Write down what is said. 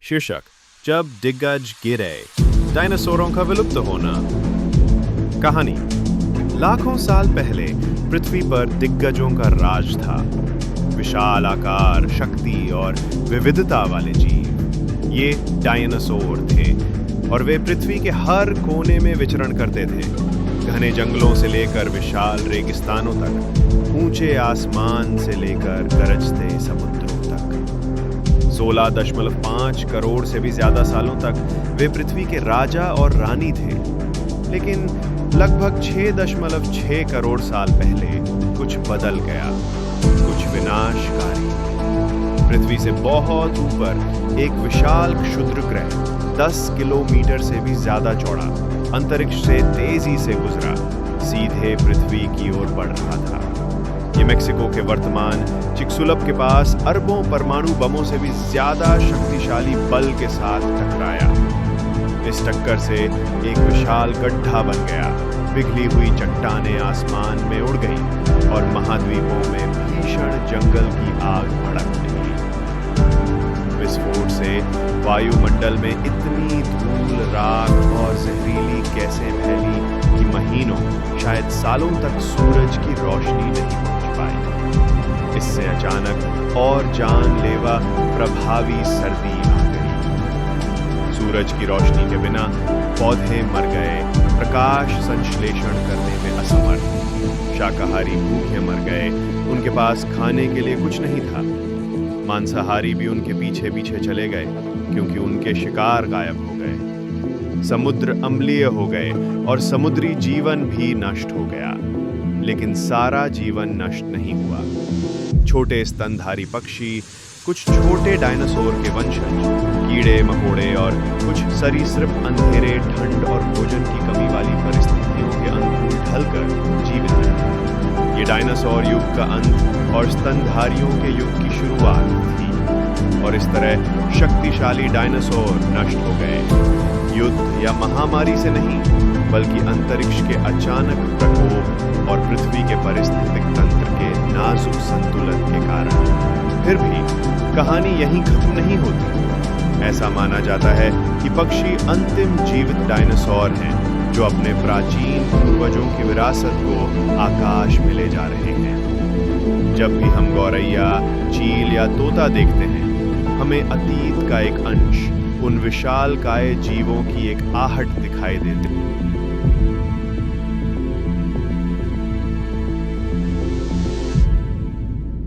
शीर्षक: जब दिग्गज गिरे, डायनासोरों का विलुप्त होना। कहानी: लाखों साल पहले पृथ्वी पर दिग्गजों का राज था। विशाल आकार, शक्ति और विविधता वाले जीव, ये डायनासोर थे और वे पृथ्वी के हर कोने में विचरण करते थे। घने जंगलों से लेकर विशाल रेगिस्तानों तक, ऊंचे आसमान से लेकर गरजते समुद्रों तक। 16.5 करोड़ से भी ज्यादा सालों तक वे पृथ्वी के राजा और रानी थे। लेकिन लगभग 6.6 करोड़ साल पहले कुछ बदल गया, कुछ विनाशकारी। पृथ्वी से बहुत ऊपर एक विशाल क्षुद्रग्रह 10 किलोमीटर से भी ज्यादा चौड़ा अंतरिक्ष से तेजी से गुजरा, सीधे पृथ्वी की ओर बढ़ रहा था। ये मेक्सिको के वर्तमान चिक्सुलप के पास अरबों परमाणु बमों से भी ज्यादा शक्तिशाली बल के साथ टकराया। इस टक्कर से एक विशाल गड्ढा बन गया, पिघली हुई चट्टानें आसमान में उड़ गईं और महाद्वीपों में भीषण जंगल की आग भड़क निकली। विस्फोट से वायुमंडल में इतनी धूल, राख और जहरीली गैसें फैली कि महीनों, शायद सालों तक सूरज की रोशनी नहीं पहुंच पाई। इससे अचानक और जानलेवा प्रभावी सर्दी आ गई। सूरज की रोशनी के बिना पौधे मर गए, प्रकाश संश्लेषण करने में असमर्थ। शाकाहारी भूखे मर गए, उनके पास खाने के लिए कुछ नहीं था। मांसाहारी भी उनके पीछे पीछे चले गए क्योंकि उनके शिकार गायब हो गए। समुद्र अम्लीय हो गए और समुद्री जीवन भी नष्ट हो गया। लेकिन सारा जीवन नष्ट नहीं हुआ। छोटे स्तनधारी पक्षी, कुछ छोटे डायनासोर के वंशज, कीड़े मकोड़े और कुछ सरीसृप अंधेरे, ठंड और भोजन की कमी वाली परिस्थितियों के अनुकूल ढलकर जीवित रहे। ये डायनासोर युग का अंत और स्तनधारियों के युग की शुरुआत थी, और इस तरह शक्तिशाली डायनासोर नष्ट हो गए। युद्ध या महामारी से नहीं, बल्कि अंतरिक्ष के अचानक प्रकोप और पृथ्वी के पारिस्थितिक तंत्र के नाजुक संतुलन के कारण। फिर भी कहानी यहीं खत्म नहीं होती। ऐसा माना जाता है कि पक्षी अंतिम जीवित डायनासोर हैं जो अपने प्राचीन पूर्वजों की विरासत को आकाश में ले जा रहे हैं। जब भी हम गौरैया, चील या तोता देखते हैं, हमें अतीत का एक अंश, उन विशालकाय जीवों की एक आहट दिखाई देती है।